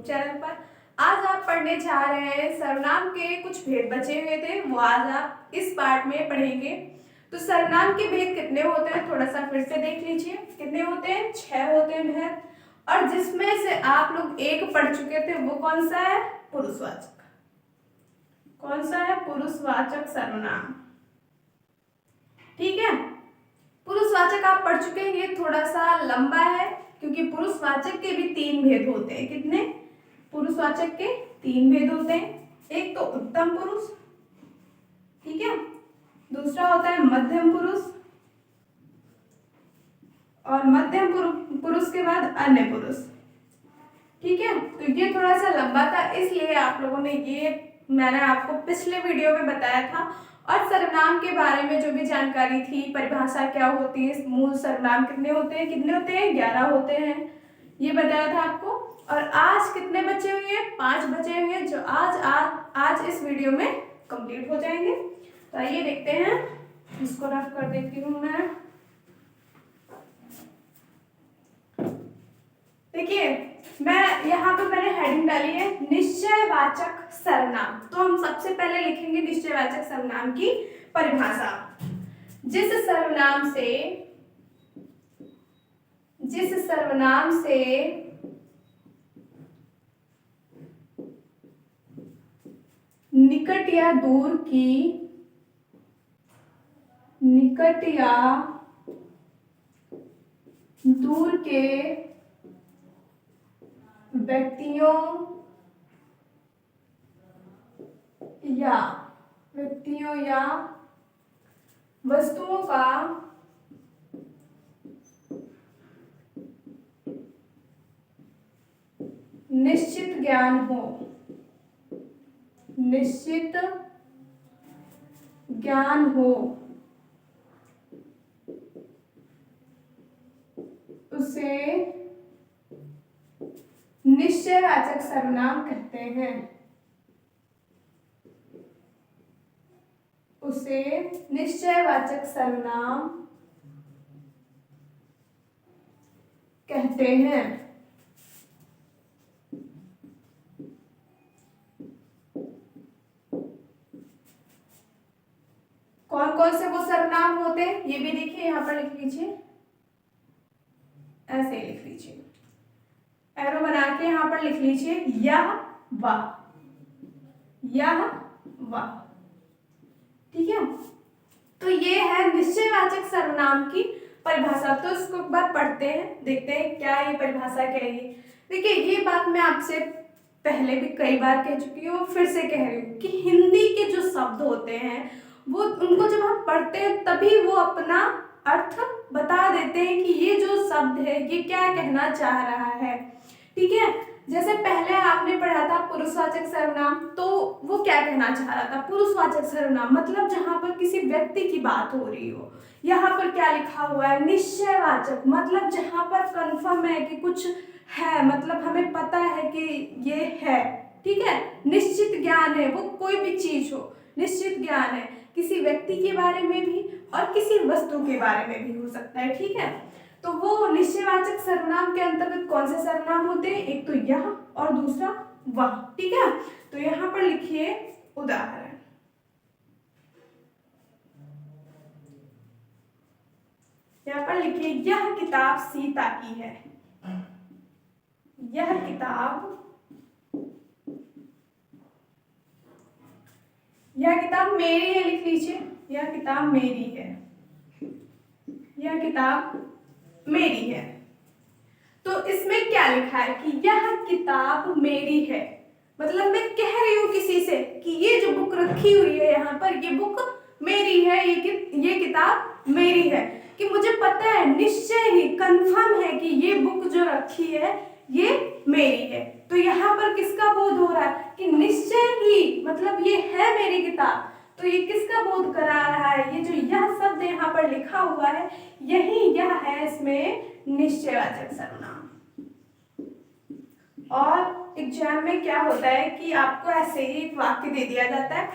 Channel पर। आज आप पढ़ने जा रहे हैं सर्वनाम के कुछ भेद बचे हुए थे, वो आज आप इस पार्ट में पढ़ेंगे। तो सर्वनाम के भेद कितने होते हैं थोड़ा सा फिर से देख लीजिए। कितने होते हैं? 6 होते हैं भेद, और जिसमें से आप लोग एक पढ़ चुके थे, वो कौन सा है? पुरुषवाचक। कौन सा है? पुरुषवाचक सर्वनाम। ठीक है, पुरुषवाचक आप पढ़ चुके हैं। ये थोड़ा सा लंबा है क्योंकि पुरुषवाचक के भी 3 भेद होते हैं। कितने? पुरुषवाचक के 3 भेद होते हैं। एक तो उत्तम पुरुष, ठीक है, दूसरा होता है मध्यम पुरुष, और मध्यम पुरुष के बाद अन्य पुरुष। ठीक है, तो ये थोड़ा सा लंबा था, इसलिए आप लोगों ने मैंने आपको पिछले वीडियो में बताया था। और सर्वनाम के बारे में जो भी जानकारी थी, परिभाषा क्या होती है, मूल सर्वनाम कितने होते हैं, 11 होते हैं, ये बताया था आपको। और आज कितने बचे हुए हैं? 5 बचे हुए हैं, जो आज इस वीडियो में कंप्लीट हो जाएंगे। तो आइए देखते हैं, इसको रफ कर देती हूँ मैं। देखिए, मैं यहाँ पे मैंने हेडिंग डाली है निश्चयवाचक सर्वनाम। तो हम सबसे पहले लिखेंगे निश्चयवाचक सर्वनाम की परिभाषा। जिस सर्वनाम से निकट या दूर के व्यक्तियों या वस्तुओं का निश्चित ज्ञान हो उसे निश्चयवाचक सर्वनाम कहते हैं। उसे निश्चयवाचक सर्वनाम कहते हैं। कौन कौन से वो सर्वनाम होते हैं ये भी देखिए, यहाँ पर लिख लीजिए, ऐसे लिख लीजिए, एरो बना के यहाँ पर लिख लीजिए, यह वह, ठीक है। तो ये है निश्चयवाचक सर्वनाम की परिभाषा। तो इसको एक बार पढ़ते हैं, देखते हैं क्या ये परिभाषा कहेगी। देखिए, ये बात मैं आपसे पहले भी कई बार कह चुकी हूँ, फिर से कह रही हूँ कि हिंदी के जो शब्द होते हैं वो उनको जब हम पढ़ते हैं तभी वो अपना अर्थ बता देते हैं कि ये जो शब्द है ये क्या कहना चाह रहा है। ठीक है, जैसे पहले आपने पढ़ा था पुरुषवाचक सर्वनाम, तो वो क्या कहना चाह रहा था? पुरुषवाचक सर्वनाम मतलब जहां पर किसी व्यक्ति की बात हो रही हो। यहाँ पर क्या लिखा हुआ है? निश्चयवाचक मतलब जहां पर कंफर्म है कि कुछ है, मतलब हमें पता है कि ये है। ठीक है, निश्चित ज्ञान है, वो कोई भी चीज हो, निश्चित ज्ञान है, किसी व्यक्ति के बारे में भी और किसी वस्तु के बारे में भी हो सकता है। ठीक है, तो वो निश्चयवाचक सर्वनाम के अंतर्गत कौन से सर्वनाम होते हैं? एक तो यह और दूसरा वह। ठीक है, तो यहाँ पर लिखिए उदाहरण। यहाँ पर लिखिए, यह किताब सीता की है। यह किताब मेरी है, लिख लीजिए, यह किताब मेरी है, यह किताब मेरी है। तो इसमें क्या लिखा है कि यह किताब मेरी है, मतलब मैं कह रही हूं किसी से कि ये जो बुक रखी हुई है यहाँ पर, ये बुक मेरी है, ये किताब मेरी है, कि मुझे पता है, निश्चय ही कंफर्म है कि ये बुक जो रखी है ये मेरी है। तो यहाँ पर किसका बोध हो रहा है कि निश्चय ही मतलब ये है मेरी किताब। तो ये किसका बोध करा रहा है? ये जो यह शब्द यहाँ पर लिखा हुआ है, यह है इसमें निश्चयवाचक सर्वनाम। और एग्जाम में क्या होता है कि आपको ऐसे ही एक वाक्य दे दिया जाता है,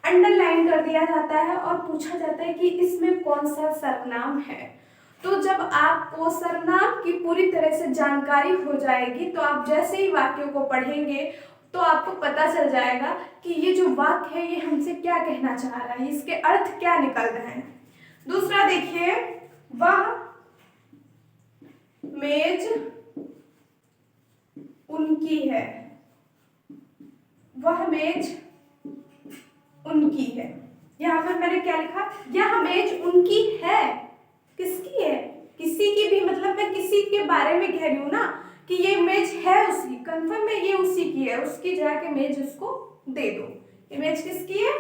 अंडरलाइन कर दिया जाता है और पूछा जाता है कि इसमें कौन सा सर्वनाम है। तो जब आपको सर्वनाम की पूरी तरह से जानकारी हो जाएगी तो आप जैसे ही वाक्यों को पढ़ेंगे तो आपको पता चल जाएगा कि ये जो वाक्य है ये हमसे क्या कहना चाह रहा है, इसके अर्थ क्या निकल रहे हैं। दूसरा देखिए, वह मेज उनकी है। वह मेज उनकी है। यहाँ पर मैंने क्या लिखा, यह मेज उनकी है। किसकी है? किसी की भी, मतलब मैं किसी के बारे में कह रही हूँ ना कि ये मेज है उसकी, कंफर्म है ये उसी की है, उसकी जाके मेज उसको दे दो। ये मेज किसकी है?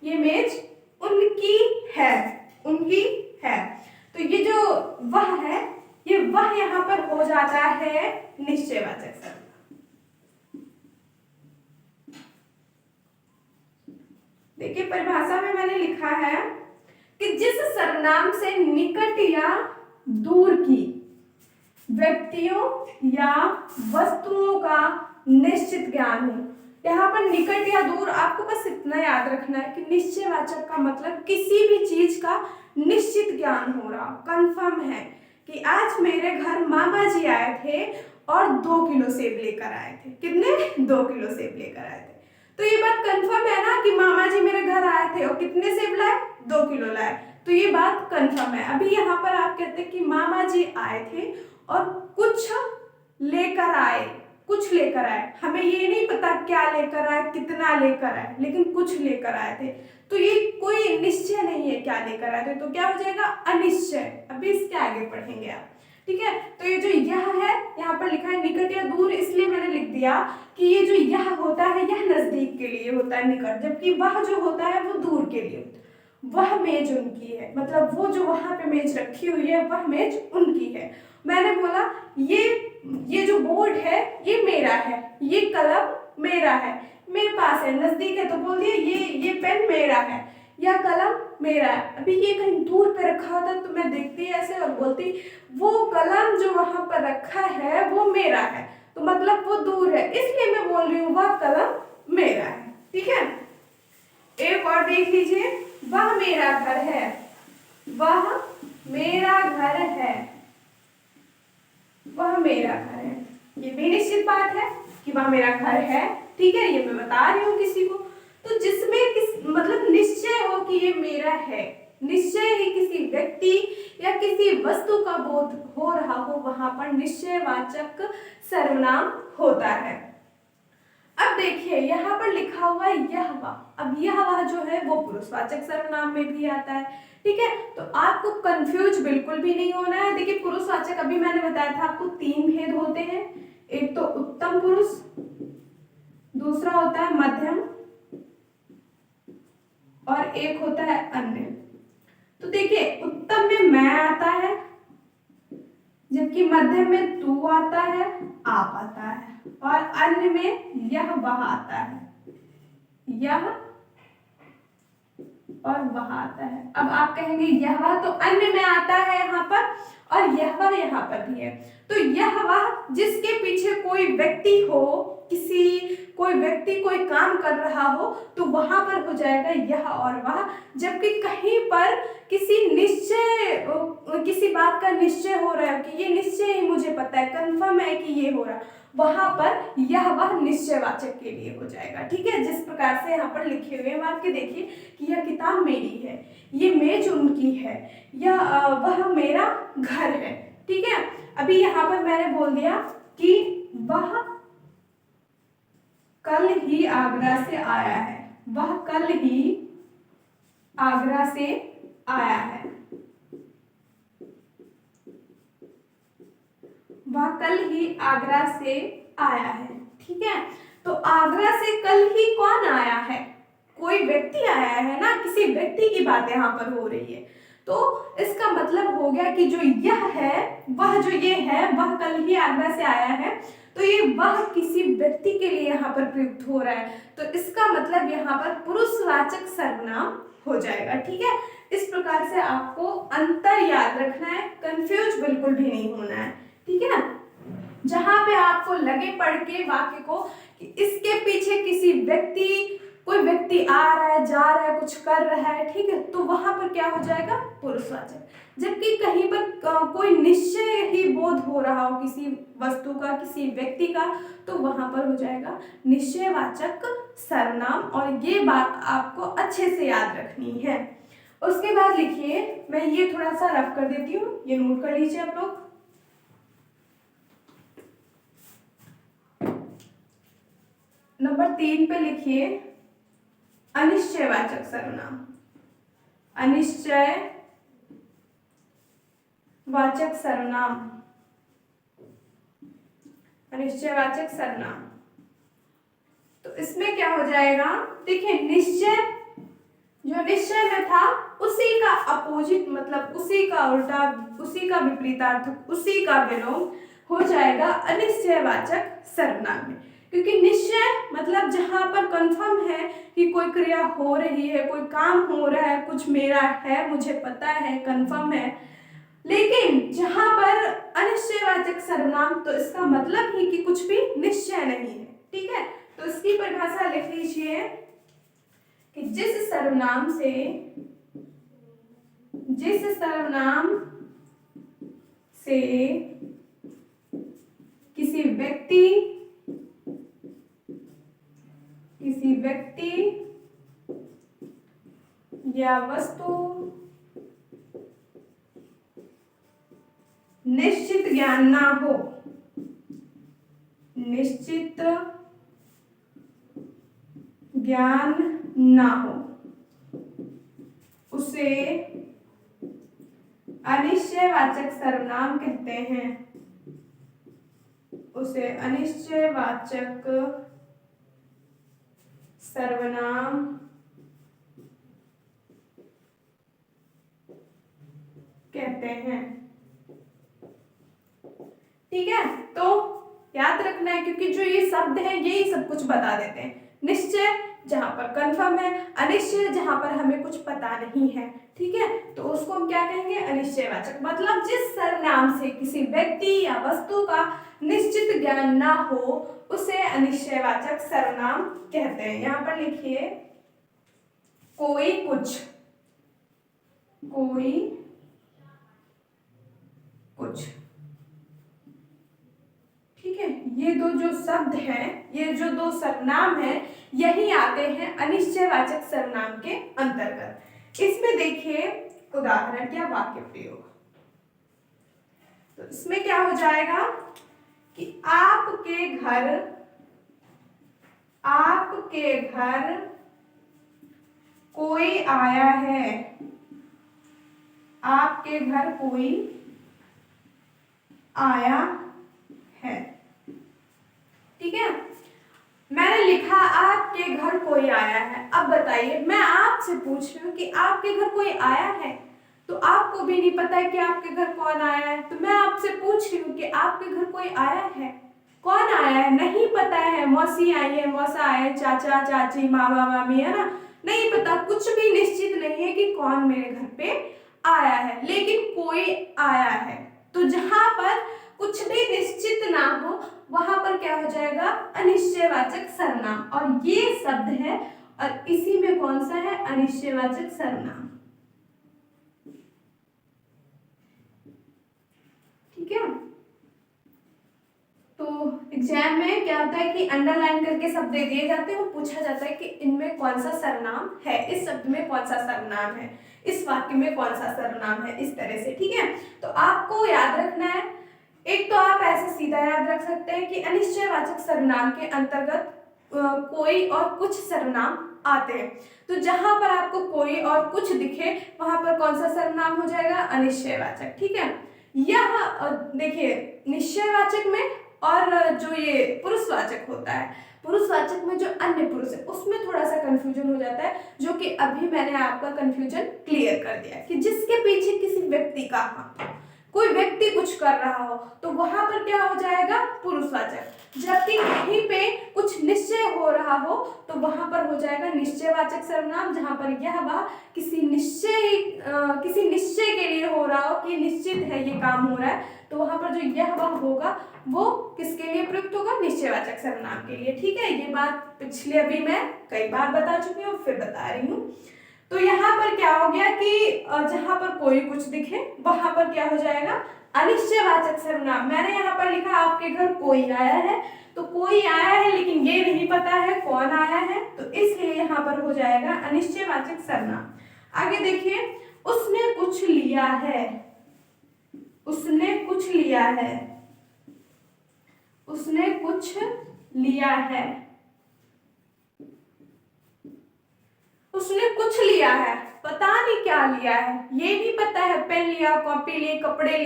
ये मेज उनकी है, उनकी है। तो ये जो वह है, ये वह यहाँ पर हो जाता है निश्चयवाचक सर्वनाम। देखिए परिभाषा में मैंने लिखा है कि जिस सर्वनाम से निकट या दूर की व्यक्तियों या वस्तुओं का निश्चित ज्ञान हो। यहाँ पर निकट या दूर, आपको बस इतना याद रखना है कि निश्चयवाचक का मतलब किसी भी चीज का निश्चित ज्ञान हो रहा, कंफर्म है कि आज मेरे घर मामा जी आए थे और 2 किलो सेब लेकर आए थे। कितने? 2 किलो सेब लेकर आए थे। तो ये बात कंफर्म है ना कि मामा जी मेरे घर आए थे और कितने सेब लाए? 2 किलो लाए। तो ये बात कंफर्म है। अभी यहाँ पर आप कहते हैं कि मामा जी आए थे और कुछ लेकर आए, कुछ लेकर आए। हमें ये नहीं पता क्या लेकर आए, कितना लेकर आए, लेकिन कुछ लेकर आए थे। तो ये कोई निश्चय नहीं है क्या लेकर आए थे, तो क्या हो जाएगा? अनिश्चय। अभी इसके आगे पढ़ेंगे आप, ठीक है। तो ये जो यह है, यहाँ पर लिखा है निकट या दूर, इसलिए मैंने लिख दिया कि ये जो यह होता है यह नजदीक के लिए होता है, निकट, जबकि वह जो होता है वो दूर के लिए होता है। वह मेज उनकी है, मतलब वो जो वहां पे मेज रखी हुई है वह मेज उनकी है। मैंने बोला ये जो बोर्ड है ये मेरा है, ये कलम मेरा है, मेरे पास है, नजदीक है तो बोल दिया ये पेन मेरा है या कलम मेरा है। अभी ये कहीं दूर पे रखा होता तो मैं देखती ऐसे और बोलती वो कलम जो वहां पर रखा है वो मेरा है, तो मतलब वो दूर है, इसलिए मैं बोल रही हूँ वह कलम मेरा है, ठीक है। एक और देख लीजिए, वह मेरा घर है। वह मेरा घर है। वह मेरा घर है, ये भी निश्चित बात है कि वह मेरा घर है, ठीक है, ये मैं बता रही हूँ किसी को। तो जिसमें मतलब निश्चय हो कि ये मेरा है, निश्चय ही किसी व्यक्ति या किसी वस्तु का बोध हो रहा हो, वहां पर निश्चयवाचक सर्वनाम होता है। अब देखिए यहाँ पर लिखा हुआ है यह वह। अब यह वह जो है वो पुरुषवाचक सर्वनाम में भी आता है, ठीक है। तो आपको कंफ्यूज बिल्कुल भी नहीं होना है। देखिए पुरुषवाचक, अभी मैंने बताया था आपको 3 भेद होते हैं। एक तो उत्तम पुरुष, दूसरा होता है मध्यम, और एक होता है अन्य। तो देखिए उत्तम में मैं आता है, जबकि मध्यम में तू आता है, आप आता है, और अन्य में यह वह आता है, यह और वह आता है। अब आप कहेंगे यह वह, तो अन्य में आता है यहाँ पर, और यह वह यहाँ पर भी है। तो यह वह जिसके पीछे कोई व्यक्ति हो, कोई व्यक्ति कोई काम कर रहा हो, तो वहां पर हो जाएगा यह और वह। जबकि कहीं पर किसी बात का निश्चय हो रहा है कि ये निश्चय ही मुझे पता है, कंफर्म है कि ये हो रहा, वहां पर यह वह निश्चयवाचक के लिए हो जाएगा, ठीक है। जिस प्रकार से यहाँ पर लिखे हुए हैं वाक्य देखिए कि यह किताब मेरी है, ये मेज उनकी है, यह वह मेरा घर है, ठीक है। अभी यहाँ पर मैंने बोल दिया कि वह कल ही आगरा से आया है। वह कल ही आगरा से आया है। वह कल ही आगरा से आया है, ठीक है। तो आगरा से कल ही कौन आया है? कोई व्यक्ति आया है ना, किसी व्यक्ति की बात यहाँ पर हो रही है। तो इसका मतलब हो गया कि जो यह है, वह जो ये है, वह कल ही आगरा से आया है, तो ये वह किसी व्यक्ति के लिए यहाँ पर प्रयुक्त हो रहा है, तो इसका मतलब यहाँ पर पुरुषवाचक सर्वनाम हो जाएगा, ठीक है। इस प्रकार से आपको अंतर याद रखना है, कंफ्यूज बिल्कुल भी नहीं होना है, ठीक है। जहां पे आपको लगे पढ़ के वाक्य को कि इसके पीछे किसी व्यक्ति, कोई व्यक्ति आ रहा है, जा रहा है, कुछ कर रहा है, ठीक है, तो वहां पर क्या हो जाएगा, पुरुषवाचक। जबकि कहीं पर कोई निश्चय ही बोध हो रहा हो किसी वस्तु का, किसी व्यक्ति का, तो वहां पर हो जाएगा निश्चयवाचक सर्वनाम। और ये बात आपको अच्छे से याद रखनी है। उसके बाद लिखिए, मैं ये थोड़ा सा रफ कर देती हूँ, ये नोट कर लीजिए आप लोग। नंबर 3 पे लिखिए अनिश्चयवाचक सर्वनाम। अनिश्चयवाचक सर्वनाम, अनिश्चयवाचक सर्वनाम। तो इसमें क्या हो जाएगा, देखिए निश्चय, जो निश्चय में था उसी का अपोजिट, मतलब उसी का उल्टा, उसी का विपरीतार्थक, उसी का विलोम हो जाएगा अनिश्चयवाचक सर्वनाम में। क्योंकि निश्चय मतलब जहां पर कंफर्म है कि कोई क्रिया हो रही है, कोई काम हो रहा है, कुछ मेरा है, मुझे पता है, कंफर्म है। लेकिन जहां पर अनिश्चयवाचक सर्वनाम, तो इसका मतलब ही कि कुछ भी निश्चय नहीं है, ठीक है। तो इसकी परिभाषा लिख लीजिए कि जिस सर्वनाम से किसी व्यक्ति या वस्तु निश्चित ज्ञान ना हो, निश्चित ज्ञान ना हो, उसे अनिश्चयवाचक सर्वनाम कहते हैं। उसे अनिश्चयवाचक सर्वनाम कहते हैं, ठीक है। तो याद रखना है, क्योंकि जो ये शब्द है यही सब कुछ बता देते हैं। निश्चय जहां पर कंफर्म है, अनिश्चय जहां पर हमें कुछ पता नहीं है, ठीक है, तो उसको हम क्या कहेंगे, अनिश्चयवाचक। मतलब जिस सर्वनाम से किसी व्यक्ति या वस्तु का निश्चित ज्ञान ना हो, उसे अनिश्चयवाचक सर्वनाम कहते हैं। यहां पर लिखिए कोई, कुछ, कोई, कुछ, ठीक है। ये दो जो शब्द हैं, ये जो दो सर्वनाम हैं, यही आते हैं अनिश्चयवाचक सर्वनाम के अंतर्गत। इसमें देखिए उदाहरण या वाक्य प्रयोग। तो इसमें क्या हो जाएगा कि आपके घर कोई आया है, आपके घर कोई आया है, ठीक है। मैंने लिखा आपके घर कोई आया है। अब बताइए, मैं आपसे पूछ रही हूँ कि आपके घर कोई आया है, तो आपको भी नहीं पता है कि आपके घर कौन आया है। तो मैं आपसे पूछ रही हूँ कि आपके घर कोई आया है, कौन आया है, नहीं पता है। मौसी आई है, मौसा आया है, चाचा चाची, मामा मामी, है ना, नहीं पता, कुछ भी निश्चित नहीं है कि कौन मेरे घर पे आया है, लेकिन कोई आया है। तो जहां पर कुछ भी निश्चित ना हो, वहां पर क्या हो जाएगा, अनिश्चयवाचक सर्वनाम। और ये शब्द है, और इसी में कौन सा है, अनिश्चयवाचक सर्वनाम, ठीक है। तो एग्जाम में क्या होता है कि अंडरलाइन करके शब्द दे दिए जाते हैं और पूछा जाता है कि इनमें कौन सा सर्वनाम है, इस शब्द में कौन सा सर्वनाम है, इस वाक्य में कौन सा सर्वनाम है, इस तरह से, ठीक है। तो आपको याद रखना है, एक तो आप ऐसे सीधा याद रख सकते हैं कि अनिश्चयवाचक सर्वनाम के अंतर्गत कोई और कुछ सर्वनाम आते हैं। तो जहां पर आपको कोई और कुछ दिखे, वहां पर कौन सा सर्वनाम हो जाएगा, अनिश्चयवाचक, ठीक है। यह देखिए निश्चयवाचक में और जो ये पुरुषवाचक होता है, पुरुषवाचक में जो अन्य पुरुष है, उसमें थोड़ा सा कंफ्यूजन हो जाता है, जो कि अभी मैंने आपका कंफ्यूजन क्लियर कर दिया कि जिसके पीछे किसी व्यक्ति का हाथ, कोई व्यक्ति कुछ कर रहा हो तो वहां पर क्या हो जाएगा, पुरुषवाचक। जबकि कहीं पे कुछ निश्चय हो रहा हो तो वहां पर हो जाएगा निश्चयवाचक सर्वनाम, जहां पर यह वह किसी निश्चय के लिए हो रहा हो कि निश्चित है ये काम हो रहा है, तो वहां पर जो यह वह होगा वो किसके लिए प्रयुक्त होगा, निश्चयवाचक सर्वनाम के लिए। ठीक है, ये बात पिछले अभी मैं कई बार बता चुकी हूँ, फिर बता रही हूँ। तो यहाँ पर क्या हो गया कि जहां पर कोई कुछ दिखे वहां पर क्या हो जाएगा, अनिश्चयवाचक सर्वनाम। मैंने यहाँ पर लिखा आपके घर कोई आया है, तो कोई आया है लेकिन ये नहीं पता है कौन आया है, तो इसलिए यहाँ पर हो जाएगा अनिश्चयवाचक सर्वनाम। आगे देखिए, उसने कुछ लिया है, उसने कुछ लिया है, उसने कुछ लिया है, उसने कुछ लिया है, पता नहीं क्या लिया है, ये नहीं पता है, पेन लिया, कॉपी ली, कपड़े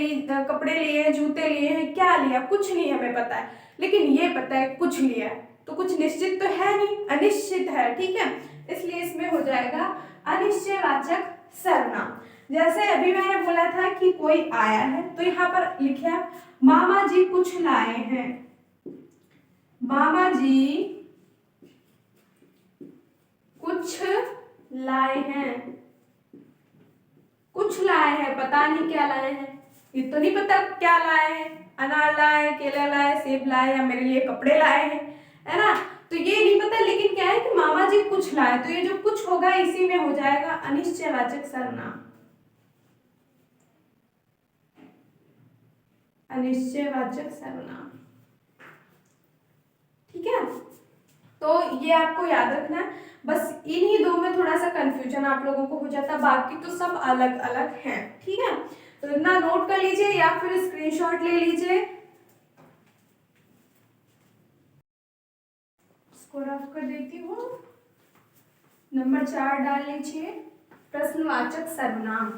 लिए, जूते लिए हैं, क्या लिया कुछ नहीं हमें पता है, लेकिन ये पता है कुछ लिया है। तो कुछ निश्चित तो है नहीं, अनिश्चित है। ठीक है, इसलिए इसमें हो जाएगा अनिश्चयवाचक सर्वनाम। जैसे अभी मैंने बोला था कि कोई आया है, तो यहाँ पर लिखा मामा जी कुछ लाए हैं, मामा जी कुछ लाए हैं, कुछ लाए हैं, पता नहीं क्या लाए हैं, ये तो नहीं पता क्या लाए हैं, अनार लाए, केला लाए, सेब लाए या मेरे लिए कपड़े लाए हैं, है ना, तो ये नहीं पता, लेकिन क्या है कि मामा जी कुछ लाए, तो ये जो कुछ होगा इसी में हो जाएगा अनिश्चयवाचक सर्वनाम, अनिश्चयवाचक सर्वनाम। ठीक है, तो ये आपको याद रखना है, बस इन्हीं दो में थोड़ा सा कंफ्यूजन आप लोगों को हो जाता, बाकी तो सब अलग अलग हैं। ठीक है, तो इतना नोट कर लीजिए या फिर स्क्रीनशॉट ले लीजिए, इसको रफ कर देती हूँ। नंबर 4 डाल लीजिए, प्रश्नवाचक सर्वनाम।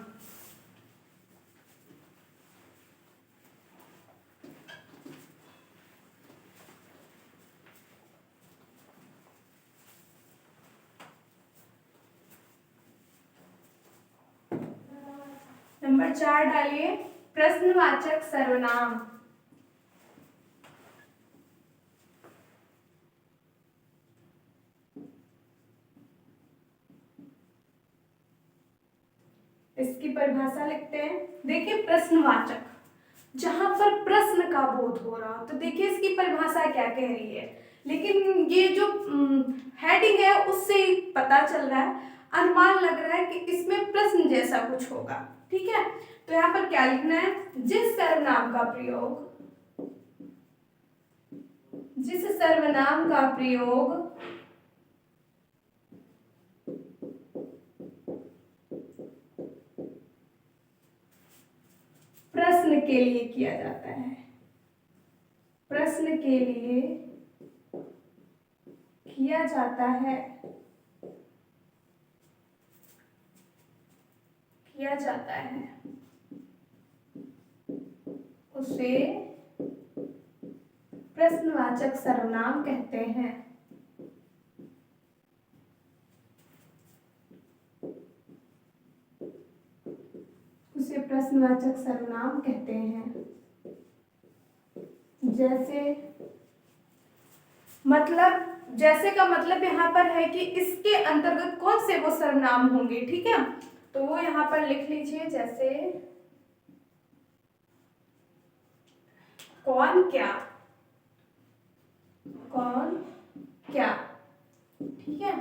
नंबर 4 डालिए, प्रश्नवाचक सर्वनाम। इसकी परिभाषा लिखते हैं। देखिए, प्रश्नवाचक, जहां पर प्रश्न का बोध हो रहा हो, तो देखिए इसकी परिभाषा क्या कह रही है, लेकिन ये जो हेडिंग है उससे पता चल रहा है, अनुमान लग रहा है कि इसमें प्रश्न जैसा कुछ होगा। ठीक है, तो यहाँ पर क्या लिखना है, जिस सर्वनाम का प्रयोग प्रश्न के लिए किया जाता है, प्रश्न के लिए किया जाता है, किया जाता है, उसे प्रश्नवाचक सर्वनाम कहते हैं। उसे प्रश्नवाचक सर्वनाम कहते हैं। जैसे का मतलब यहाँ पर है कि इसके अंतर्गत कौन से वो सर्वनाम होंगे। ठीक है, तो वो यहाँ पर लिख लीजिए, जैसे कौन क्या, कौन क्या। ठीक है,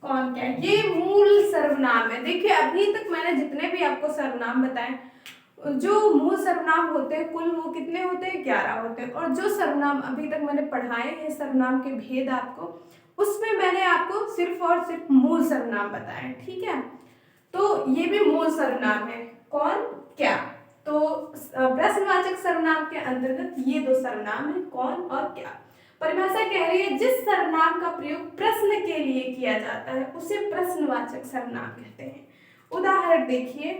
कौन क्या, ये मूल सर्वनाम है। देखिए, अभी तक मैंने जितने भी आपको सर्वनाम बताए, जो मूल सर्वनाम होते हैं कुल वो कितने होते हैं, 11 होते हैं, और जो सर्वनाम अभी तक मैंने पढ़ाए हैं, सर्वनाम के भेद आपको, उसमें मैंने आपको सिर्फ और सिर्फ मूल सर्वनाम बताए। ठीक है, तो ये भी मूल सर्वनाम है, कौन क्या। तो प्रश्नवाचक सर्वनाम के अंतर्गत ये दो सर्वनाम है, कौन और क्या। परिभाषा कह रही है, जिस सर्वनाम का प्रयोग प्रश्न के लिए किया जाता है उसे प्रश्नवाचक सर्वनाम कहते हैं। उदाहरण देखिए,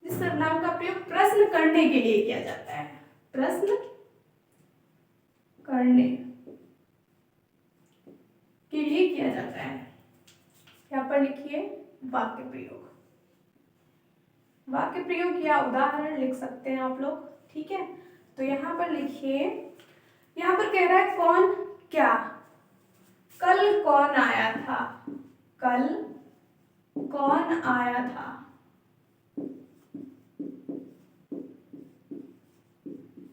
जिस सर्वनाम का प्रयोग प्रश्न करने के लिए किया जाता है, प्रश्न करने के लिए किया जाता है, यहाँ पर लिखिए वाक्य प्रयोग। वाक्य प्रयोग या उदाहरण लिख सकते हैं आप लोग, ठीक है। तो यहाँ पर लिखिए, यहाँ पर कह रहा है कौन क्या, कल कौन आया था, कल कौन आया था।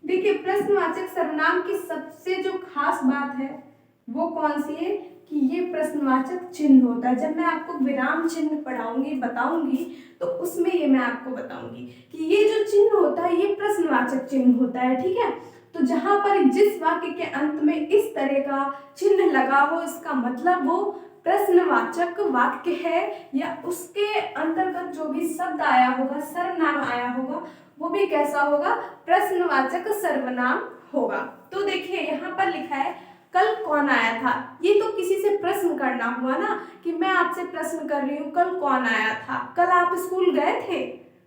देखिए प्रश्नवाचक सर्वनाम की सबसे जो खास बात है वो कौन सी है कि ये प्रश्नवाचक चिन्ह होता है। जब मैं आपको विराम चिन्ह पढ़ाऊंगी बताऊंगी तो उसमें ये मैं आपको बताऊंगी कि ये जो चिन्ह होता है ये प्रश्नवाचक चिन्ह होता है, ठीक है। तो जहां पर जिस वाक्य के अंत में इस तरह का चिन्ह लगा हो इसका मतलब वो प्रश्नवाचक वाक्य है, या उसके अंतर्गत जो भी शब्द आया होगा, सर्वनाम आया होगा, वो भी कैसा होगा, प्रश्नवाचक सर्वनाम होगा। तो देखिए यहाँ पर लिखा है कल कौन आया था, ये तो किसी से प्रश्न करना हुआ ना, कि मैं आपसे प्रश्न कर रही हूँ कल कौन आया था, कल आप स्कूल गए थे,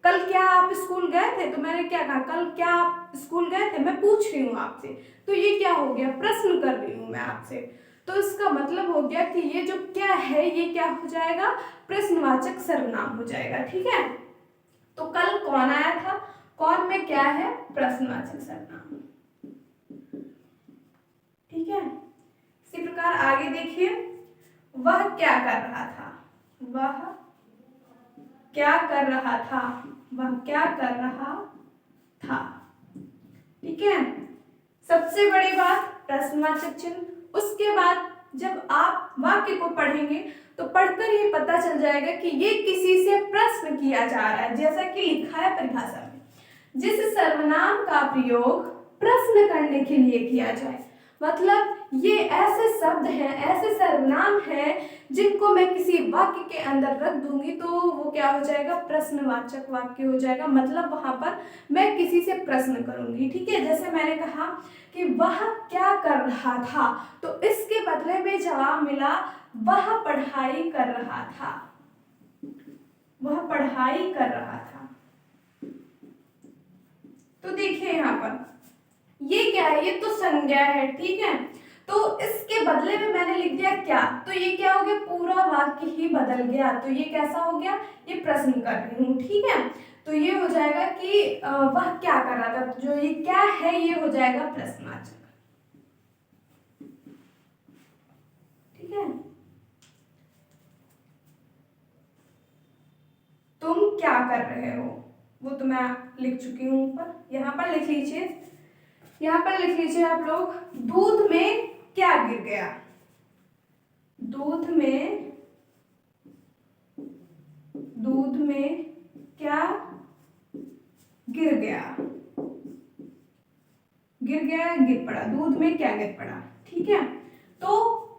कल क्या आप स्कूल गए थे। तो मैंने क्या कहा, कल क्या आप स्कूल गए थे, मैं पूछ रही हूँ आपसे, तो ये क्या हो गया, प्रश्न कर रही हूँ मैं आपसे। तो इसका मतलब हो गया कि ये जो क्या है ये क्या हो जाएगा, प्रश्नवाचक सर्वनाम हो जाएगा, ठीक है। तो कल कौन आया था, कौन में क्या है, प्रश्नवाचक सर्वनाम, ठीक है। इसी प्रकार आगे देखिए, वह क्या कर रहा था, वह क्या कर रहा था, वह क्या कर रहा था, ठीक है। सबसे बड़ी बात प्रश्नवाचक चिन्ह। उसके बाद जब आप वाक्य को पढ़ेंगे तो पढ़कर ये पता चल जाएगा कि ये किसी से प्रश्न किया जा रहा है, जैसा कि लिखा है परिभाषा में, जिस सर्वनाम का प्रयोग प्रश्न करने के लिए किया जाए। मतलब ये ऐसे शब्द हैं, ऐसे सर्वनाम हैं जिनको मैं किसी वाक्य के अंदर रख दूंगी तो वो क्या हो जाएगा, प्रश्नवाचक वाक्य हो जाएगा। मतलब वहां पर मैं किसी से प्रश्न करूंगी, ठीक है। जैसे मैंने कहा कि वह क्या कर रहा था, तो इसके बदले में जवाब मिला वह पढ़ाई कर रहा था, वह पढ़ाई कर रहा था। तो देखिए यहाँ पर ये क्या है, ये तो संज्ञा है, ठीक है। तो इसके बदले में मैंने लिख दिया क्या, तो ये क्या हो गया, पूरा वाक्य ही बदल गया। तो ये कैसा हो गया, ये प्रश्न कर रही हूँ, ठीक है। तो ये हो जाएगा कि वह क्या कर रहा था, जो ये क्या है ये हो जाएगा प्रश्नवाचक, ठीक है। तुम क्या कर रहे हो, वो तो मैं लिख चुकी हूँ ऊपर। यहाँ पर लिख लीजिए, यहाँ पर लिख लीजिए आप लोग, दूध में क्या गिर गया, दूध में क्या गिर गया, गिर गया गिर पड़ा, दूध में क्या गिर पड़ा, ठीक है। तो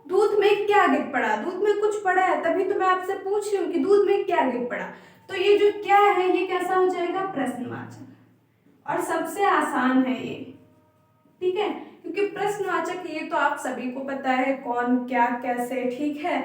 दूध में क्या गिर पड़ा, दूध में कुछ पड़ा है, तभी तो मैं आपसे पूछ रही हूँ कि दूध में क्या गिर पड़ा। तो ये जो क्या है ये कैसा हो जाएगा, प्रश्नवाचक, और सबसे आसान है ये, ठीक है। क्योंकि प्रश्नवाचक ये तो आप सभी को पता है, कौन क्या कैसे, ठीक है।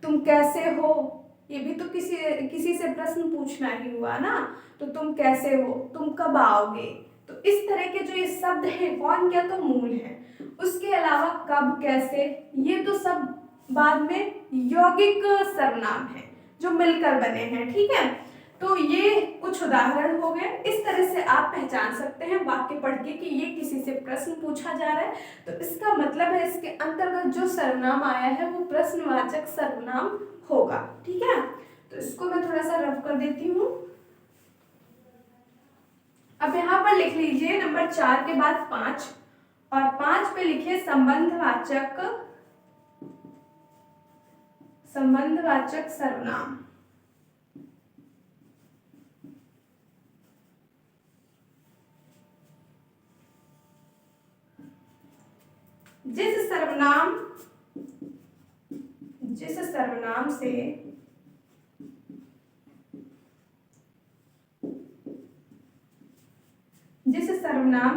तुम कैसे हो, ये भी तो किसी से प्रश्न पूछना ही हुआ ना। तो तुम कैसे हो, तुम कब आओगे, तो इस तरह के जो ये शब्द हैं, कौन क्या तो मूल है, उसके अलावा कब कैसे ये तो सब बाद में यौगिक सर्वनाम है जो मिलकर बने हैं, ठीक है। तो ये कुछ उदाहरण हो गए। इस तरह से आप पहचान सकते हैं वाक्य पढ़ के कि ये किसी से प्रश्न पूछा जा रहा है, तो इसका मतलब है इसके अंतर्गत जो सर्वनाम आया है वो प्रश्नवाचक सर्वनाम होगा, ठीक है। तो इसको मैं थोड़ा सा रफ कर देती हूँ। अब यहाँ पर लिख लीजिए नंबर 4 के बाद 5, और 5 पे लिखिए संबंधवाचक सर्वनाम। जिस सर्वनाम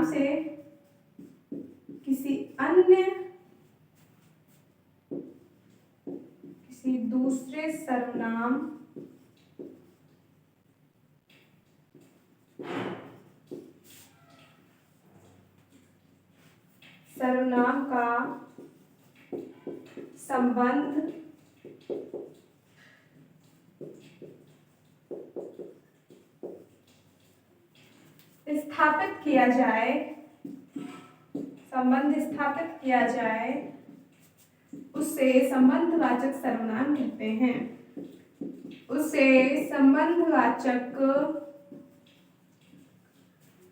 से किसी दूसरे सर्वनाम का संबंध स्थापित किया जाए, संबंध स्थापित किया जाए, उसे संबंधवाचक सर्वनाम कहते हैं, उसे संबंधवाचक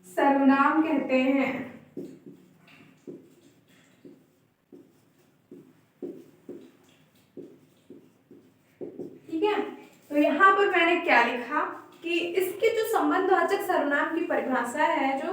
सर्वनाम कहते हैं। ठीक है, तो यहाँ पर मैंने क्या लिखा कि इसके जो संबंधवाचक सर्वनाम की परिभाषा है जो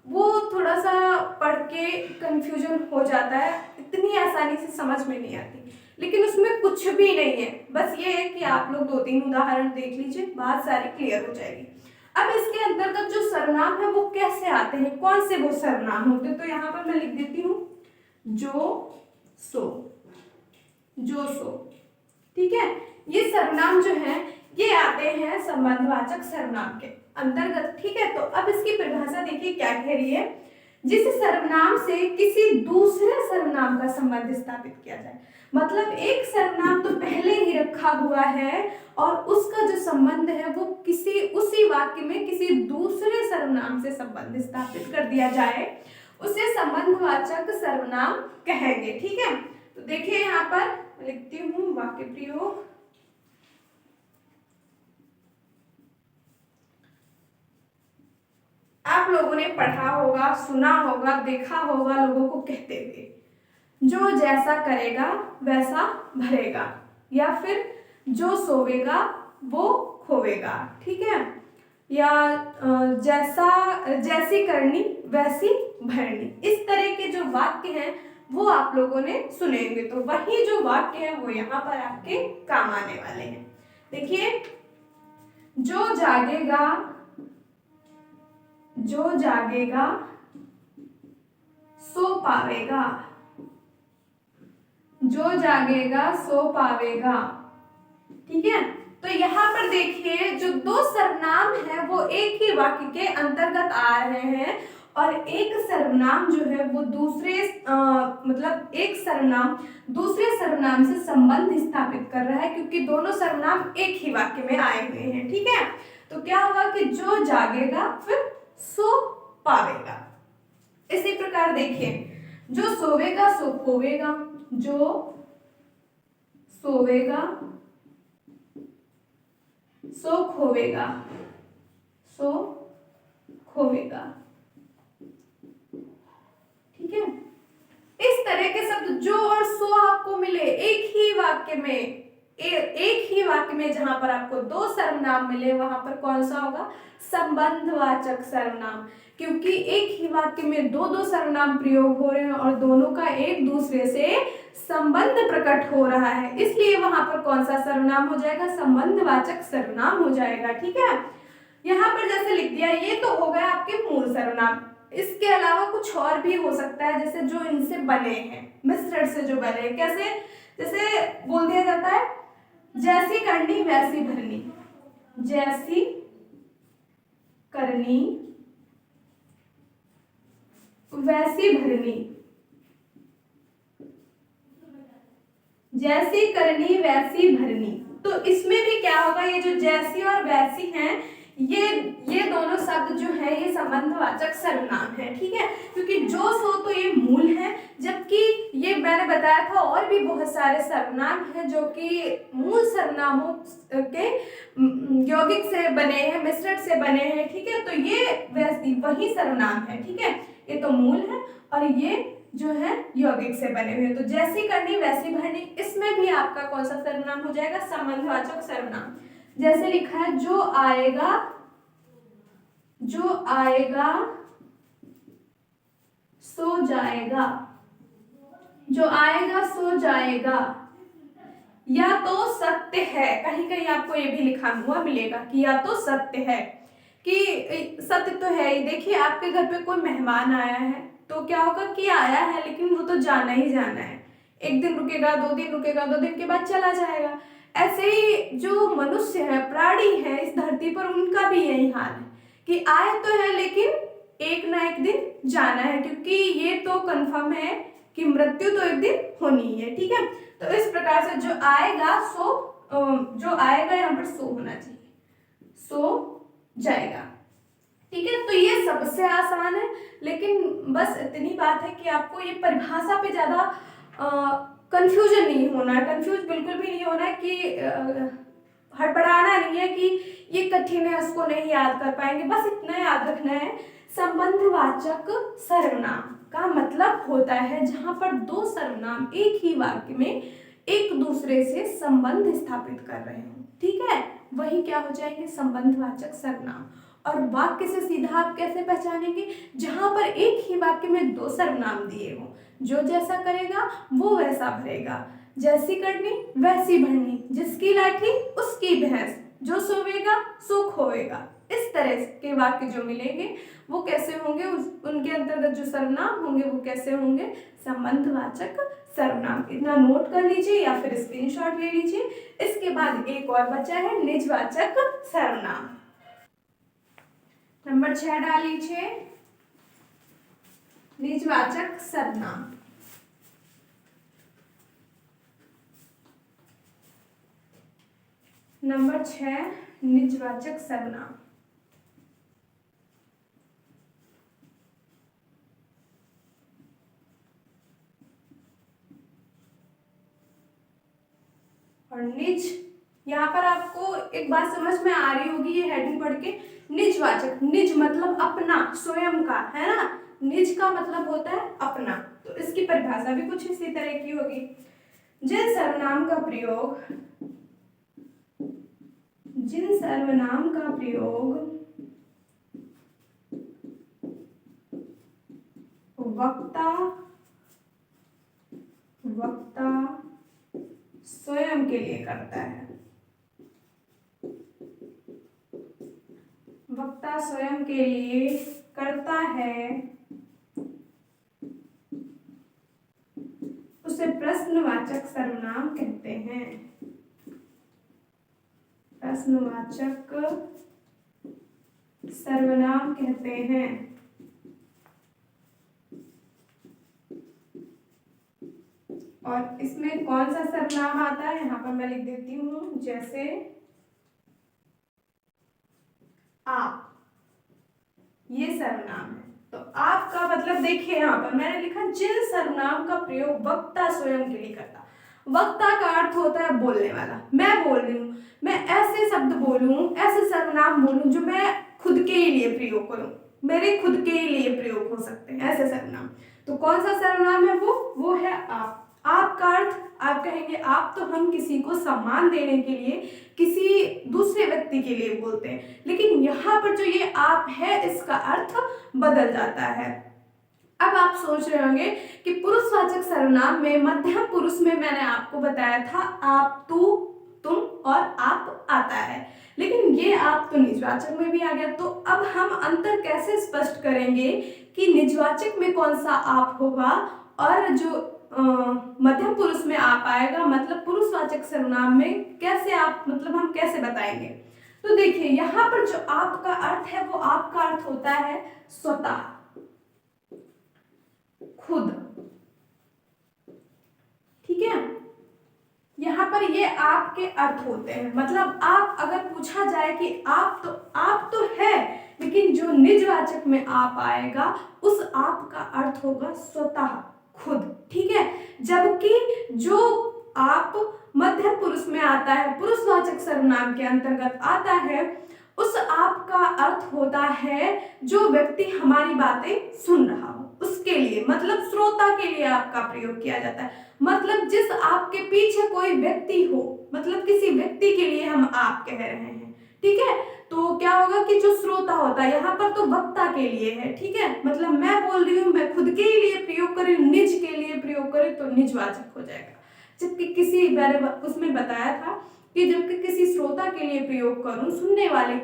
वो थोड़ा सा पढ़ के कंफ्यूजन हो जाता है, इतनी आसानी से समझ में नहीं आती, लेकिन उसमें कुछ भी नहीं है, बस ये है कि आप लोग 2-3 उदाहरण देख लीजिए, बात सारी क्लियर हो जाएगी। अब इसके अंतर्गत जो सर्वनाम है वो कैसे आते हैं, कौन से वो सर्वनाम होते हैं, तो यहाँ पर मैं लिख देती हूँ जो सो, जो सो। ठीक है, ये सर्वनाम जो है ये आते हैं संबंधवाचक सर्वनाम के अंतर्गत। ठीक है, तो अब इसकी परिभाषा देखिए क्या कह रही है, जिस सर्वनाम से किसी दूसरे सर्वनाम का संबंध स्थापित किया जाए, मतलब एक सर्वनाम तो पहले ही रखा हुआ है और उसका जो संबंध है वो किसी उसी वाक्य में किसी दूसरे सर्वनाम से संबंध स्थापित कर दिया जाए, उसे संबंधवाचक सर्वनाम कहेंगे। ठीक है, तो देखिए यहाँ पर लिखती हूँ वाक्य प्रयोग। आप लोगों ने पढ़ा होगा, सुना होगा, देखा होगा लोगों को कहते हुए, जो जैसा करेगा वैसा भरेगा, या फिर जो सोवेगा वो खोवेगा। ठीक है, या जैसी करनी वैसी भरनी, इस तरह के जो वाक्य हैं वो आप लोगों ने सुनेंगे, तो वही जो वाक्य है वो यहाँ पर आपके काम आने वाले हैं। देखिए, जो जागेगा, जो जागेगा सो पावेगा, जो जागेगा सो पावेगा। ठीक है, तो यहाँ पर देखिए जो दो सर्वनाम है वो एक ही वाक्य के अंतर्गत आ रहे हैं और एक सर्वनाम जो है वो दूसरे मतलब एक सर्वनाम दूसरे सर्वनाम से संबंध स्थापित कर रहा है, क्योंकि दोनों सर्वनाम एक ही वाक्य में आए हुए हैं। ठीक है, तो क्या होगा कि जो जागेगा फिर सो पावेगा। इसी प्रकार देखिए, जो सोवेगा सो खोवेगा, जो सोवेगा सो खोवेगा, सो खोवेगा। ठीक है, इस तरह के शब्द जो और सो आपको मिले एक ही वाक्य में, एक ही वाक्य में जहां पर आपको दो सर्वनाम मिले वहां पर कौन सा होगा, संबंधवाचक सर्वनाम, क्योंकि एक ही वाक्य में दो सर्वनाम प्रयोग हो रहे हैं और दोनों का एक दूसरे से संबंध प्रकट हो रहा है, इसलिए वहां पर कौन सा सर्वनाम हो जाएगा, संबंधवाचक सर्वनाम हो जाएगा। ठीक है, यहाँ पर जैसे लिख दिया, ये तो हो गया आपके मूल सर्वनाम, इसके अलावा कुछ और भी हो सकता है, जैसे जो इनसे बने हैं, मिश्रण से जो बने हैं, कैसे, जैसे बोल दिया जाता है जैसी करनी वैसी भरनी, जैसी करनी वैसी भरनी, जैसी करनी वैसी भरनी। तो इसमें भी क्या होगा, ये जो जैसी और वैसी हैं ये दोनों शब्द जो है ये संबंधवाचक सर्वनाम है। ठीक है, क्योंकि जो सो तो ये मूल है, जबकि ये मैंने बताया था और भी बहुत सारे सर्वनाम हैं जो कि मूल सर्वनामों के यौगिक से बने हैं, मिश्रण से बने हैं। ठीक है, तो ये वही सर्वनाम है। ठीक है, ये तो मूल है और ये जो है यौगिक से बने हुए, तो जैसी करनी वैसी भरनी, इसमें भी आपका कौन सा सर्वनाम हो जाएगा, संबंधवाचक सर्वनाम। जैसे लिखा है जो आएगा, जो आएगा सो जाएगा, जो आएगा सो जाएगा, या तो सत्य है, कहीं कहीं आपको ये भी लिखा हुआ मिलेगा कि या तो सत्य है, कि सत्य तो है ही। देखिए, आपके घर पे कोई मेहमान आया है तो क्या होगा कि आया है लेकिन वो तो जाना ही जाना है, एक दिन रुकेगा, 2 दिन रुकेगा, 2 दिन के बाद चला जाएगा। ऐसे ही जो मनुष्य है, प्राणी है इस धरती पर, उनका भी यही हाल है कि आए तो है लेकिन एक ना एक दिन जाना है, क्योंकि ये तो कंफर्म है कि मृत्यु तो एक दिन होनी ही है। ठीक है, तो इस प्रकार से जो आएगा सो, जो आएगा यहाँ पर सो होना चाहिए, सो जाएगा। ठीक है, तो ये सबसे आसान है, लेकिन बस इतनी बात है कि आपको ये परिभाषा पे ज़्यादा कंफ्यूजन नहीं होना है, कंफ्यूज बिल्कुल भी नहीं होना है कि हड़बड़ाना नहीं है कि ये कठिन है उसको नहीं याद कर पाएंगे। बस इतना याद रखना है, संबंधवाचक सर्वनाम का मतलब होता है जहां पर दो सर्वनाम एक ही वाक्य में एक दूसरे से संबंध स्थापित कर रहे हो। ठीक है, वही क्या हो जाएंगे, संबंधवाचक सर्वनाम। और वाक्य से सीधा आप कैसे पहचानेंगे, जहां पर एक ही वाक्य में दो सर्वनाम दिए हो, जो जैसा करेगा वो वैसा भरेगा, जैसी करनी वैसी भरनी, जिसकी लाठी उसकी भैंस, जो सोवेगा सो खोएगा। इस तरह के वाक्य जो मिलेंगे वो कैसे होंगे, उनके अंतर्गत जो सर्वनाम होंगे वो कैसे होंगे, संबंधवाचक सर्वनाम। इतना नोट कर लीजिए या फिर स्क्रीनशॉट ले लीजिए। इसके बाद एक और बचा है निजवाचक सर्वनाम। नंबर 6 डाल लीजिए, निजवाचक सर्वनाम। नंबर 6 निजवाचक सर्वनाम। और निज, यहाँ पर आपको एक बात समझ में आ रही होगी ये हेडिंग पढ़ के, निजवाचक, निज मतलब अपना, स्वयं का, है ना। निज का मतलब होता है अपना, तो इसकी परिभाषा भी कुछ इसी तरह की होगी। जिन सर्वनाम का प्रयोग वक्ता स्वयं के लिए करता है, वक्ता स्वयं के लिए करता है, उसे प्रश्नवाचक सर्वनाम कहते हैं। प्रश्नवाचक सर्वनाम कहते हैं। और इसमें कौन सा सर्वनाम आता है, यहाँ पर मैं लिख देती हूँ, जैसे आप, ये सर्वनाम है। तो आप का मतलब देखिए, यहाँ पर मैंने लिखा जिन सर्वनाम का प्रयोग वक्ता स्वयं के लिए करता। वक्ता का अर्थ होता है बोलने वाला, मैं बोल रही हूँ, मैं ऐसे शब्द बोलूं, ऐसे सर्वनाम बोलूं जो मैं खुद के ही लिए प्रयोग करूं, मेरे खुद के ही लिए प्रयोग हो सकते हैं ऐसे सर्वनाम। तो कौन सा सर्वनाम है वो है आप। आप का अर्थ, आप कहेंगे आप तो हम किसी को सम्मान देने के लिए किसी दूसरे व्यक्ति के लिए बोलते हैं, लेकिन यहाँ पर जो ये आप है इसका अर्थ बदल जाता है। अब आप सोच रहे होंगे कि पुरुषवाचक सर्वनाम में मध्यम पुरुष में मैंने आपको बताया था आप, तू, तुम और आप आता है, लेकिन ये आप तो निजवाचक में भी आ गया। तो अब हम अंतर कैसे स्पष्ट करेंगे कि निजवाचक में कौन सा आप होगा और जो मध्यम पुरुष में आप आएगा, मतलब पुरुषवाचक सर्वनाम में कैसे आप, मतलब हम कैसे बताएंगे। तो देखिए यहाँ पर जो आपका अर्थ है वो आपका अर्थ होता है स्वतः, खुद। ठीक है, यहाँ पर ये आपके अर्थ होते हैं। मतलब आप अगर पूछा जाए कि आप तो है, लेकिन जो निजवाचक में आप आएगा उस आप का अर्थ होगा स्वतः, खुद। ठीक है, जबकि जो आप मध्यम पुरुष में आता है, पुरुषवाचक सर्वनाम के अंतर्गत आता है, उस आप का अर्थ होता है जो व्यक्ति हमारी बातें सुन रहा हो उसके लिए, मतलब श्रोता के लिए आपका प्रयोग किया जाता है। मतलब जिस आपके पीछे कोई व्यक्ति हो, मतलब किसी व्यक्ति के लिए हम आप कह रहे हैं। ठीक है, तो क्या होगा कि जो श्रोता होता है, यहाँ पर तो वक्ता के लिए है। ठीक है, मतलब मैं बोल रही हूँ, मैं खुद के लिए प्रयोग करें, निज के लिए प्रयोग करें तो निजवाचक हो जाएगा। जबकि किसी मैंने उसमें बताया था कि जबकि किसी श्रोता के लिए प्रयोग करूं, सुनने वाले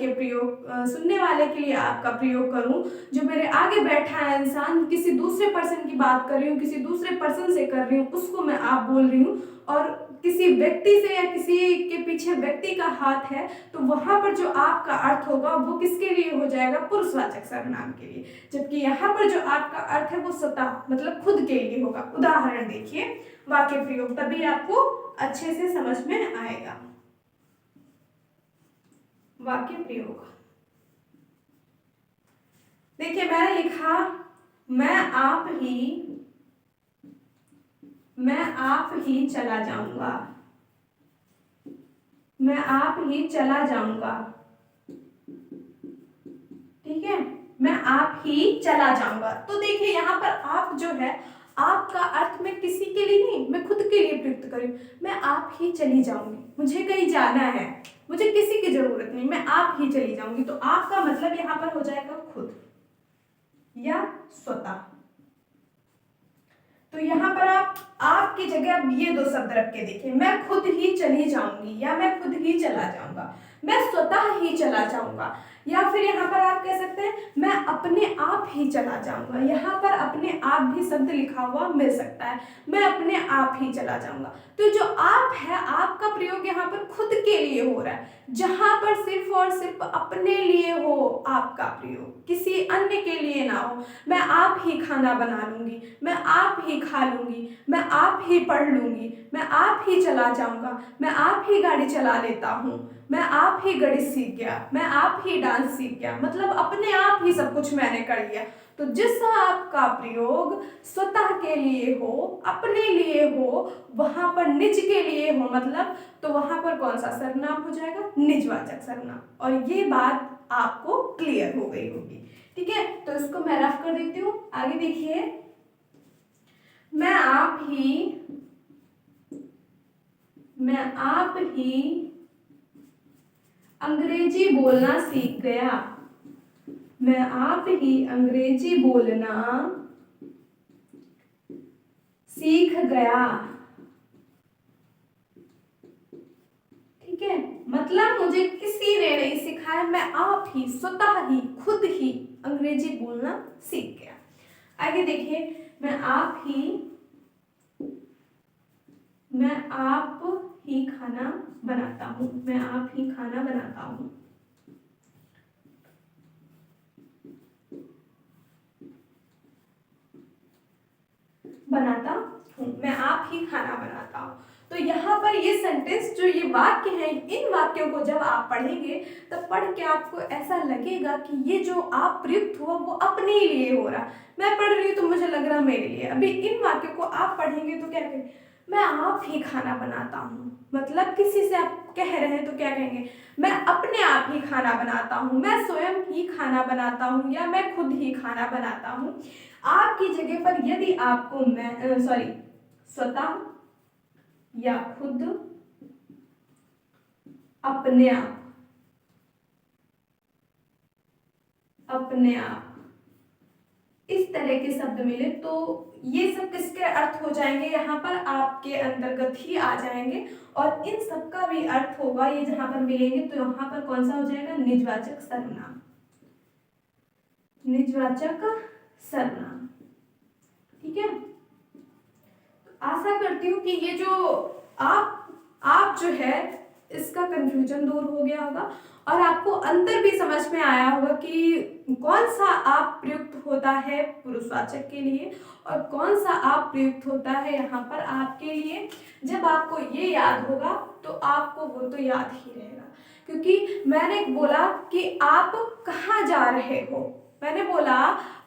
के लिए आपका प्रयोग करूं, जो मेरे आगे बैठा है इंसान, किसी दूसरे पर्सन की बात कर रही हूँ, किसी दूसरे पर्सन से कर रही हूँ, उसको मैं आप बोल रही हूँ, और किसी व्यक्ति से या किसी के पीछे व्यक्ति का हाथ है, तो वहां पर जो आपका अर्थ होगा वो किसके लिए हो जाएगा, पुरुषवाचक सर्वनाम के लिए। जबकि यहाँ पर जो आपका अर्थ है वो स्वतः मतलब खुद के लिए होगा। उदाहरण देखिए, वाक्य प्रयोग, तभी आपको अच्छे से समझ में आएगा। वाक्य प्रयोग, देखिए मैंने लिखा मैं आप ही चला जाऊंगा, मैं आप ही चला जाऊंगा, ठीक है, मैं आप ही चला जाऊंगा। तो देखिए यहाँ पर आप जो है, आपका अर्थ मैं किसी के लिए नहीं, मैं खुद के लिए प्रयुक्त करूँ। मैं आप ही चली जाऊंगी, मुझे कहीं जाना है, मुझे किसी की जरूरत नहीं, मैं आप ही चली जाऊंगी। तो आपका मतलब यहाँ पर हो जाएगा खुद या स्वतः। तो यहाँ पर आपकी जगह अब ये दो शब्द रख के देखिए, मैं खुद ही चली जाऊंगी या मैं खुद ही चला जाऊंगा, मैं स्वतः ही चला जाऊंगा, या फिर यहाँ पर आप कह सकते हैं मैं अपने आप ही चला जाऊंगा। यहाँ पर अपने आप भी शब्द लिखा हुआ मिल सकता है, मैं अपने आप ही चला जाऊंगा। तो जो आप है, आपका प्रयोग यहाँ पर खुद के लिए हो रहा है, जहां पर सिर्फ और सिर्फ अपने लिए हो आपका प्रयोग, किसी अन्य के लिए ना हो। मैं आप ही खाना बना लूंगी, मैं आप ही खा लूंगी, मैं आप ही पढ़ लूंगी, मैं आप ही चला जाऊंगा, मैं आप ही गाड़ी चला लेता हूँ, मैं आप ही गणित सीख गया, मैं आप ही डांस सीख गया, मतलब अपने आप ही सब कुछ मैंने कर लिया। तो जिस आपका प्रयोग स्वतः के लिए हो, अपने लिए हो, वहां पर निज के लिए हो, मतलब तो वहां पर कौन सा सर्वनाम हो जाएगा? निजवाचक सर्वनाम। और ये बात आपको क्लियर हो गई होगी, ठीक है। तो इसको मैं रफ कर देती हूँ, आगे देखिए। मैं आप ही अंग्रेजी बोलना सीख गया, मैं आप ही अंग्रेजी बोलना सीख गया, ठीक है। मतलब मुझे किसी ने नहीं सिखाया, मैं आप ही स्वतः ही खुद ही अंग्रेजी बोलना सीख गया। आगे देखिए, मैं आप ही खाना बनाता हूँ, मैं आप ही खाना बनाता हूँ, मैं आप ही खाना बनाता हूँ। तो यहाँ पर ये सेंटेंस जो ये वाक्य है, इन वाक्यों को जब आप पढ़ेंगे तब पढ़ के आपको ऐसा लगेगा कि ये जो आप प्रयुक्त हो वो अपने लिए हो रहा। मैं पढ़ रही हूँ तो मुझे लग रहा मेरे लिए। अभी इन वाक्यों को आप पढ़ेंगे तो क्या कहेंगे? मैं आप ही खाना बनाता हूँ, मतलब किसी से आप कह रहे हैं तो क्या कहेंगे? मैं अपने आप ही खाना बनाता हूँ, मैं स्वयं ही खाना बनाता हूँ, या मैं खुद ही खाना बनाता हूँ। आपकी जगह पर यदि आपको स्वतः या खुद, अपने आप इस तरह के शब्द मिले तो ये सब किसके अर्थ हो जाएंगे? यहाँ पर आपके अंतर्गत ही आ जाएंगे, और इन सब का भी अर्थ होगा ये जहां पर मिलेंगे। तो यहाँ पर कौन सा हो जाएगा? निजवाचक सर्वनाम, निजवाचक सर्वनाम, ठीक है। आशा करती हूँ कि ये जो आप जो है इसका कंफ्यूजन दूर हो गया होगा, और आपको अंतर भी समझ में आया होगा कि कौन सा आप प्रयुक्त होता है पुरुषवाचक के लिए और कौन सा आप प्रयुक्त होता है यहाँ पर आपके लिए। जब आपको ये याद होगा तो आपको वो तो याद ही रहेगा, क्योंकि मैंने बोला कि आप कहाँ जा रहे हो, मैंने बोला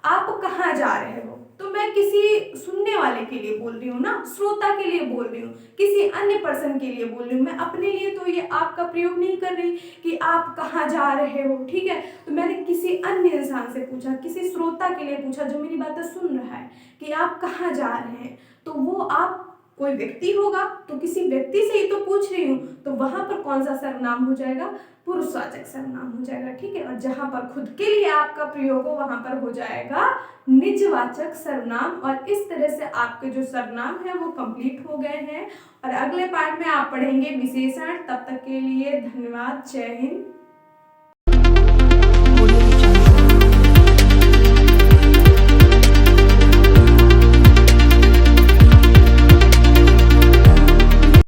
आप कहाँ जा रहे हो, तो मैं किसी सुनने वाले के लिए बोल रही हूँ ना, श्रोता के लिए बोल रही हूँ, किसी अन्य पर्सन के लिए बोल रही हूँ, मैं अपने लिए तो ये आपका प्रयोग नहीं कर रही कि आप कहाँ जा रहे हो, ठीक है। तो मैंने किसी अन्य इंसान से पूछा, किसी श्रोता के लिए पूछा जो मेरी बातें सुन रहा है कि आप कहाँ जा रहे हैं। तो वो आप कोई व्यक्ति होगा तो किसी व्यक्ति से ही तो पूछ रही हूँ, तो वहां पर कौन सा सर्वनाम हो जाएगा? पुरुषवाचक सर्वनाम हो जाएगा, ठीक है। और जहां पर खुद के लिए आपका प्रयोग हो वहां पर हो जाएगा निजवाचक सर्वनाम। और इस तरह से आपके जो सर्वनाम है वो कंप्लीट हो गए हैं, और अगले पार्ट में आप पढ़ेंगे विशेषण। तब तक के लिए धन्यवाद, जय हिंद।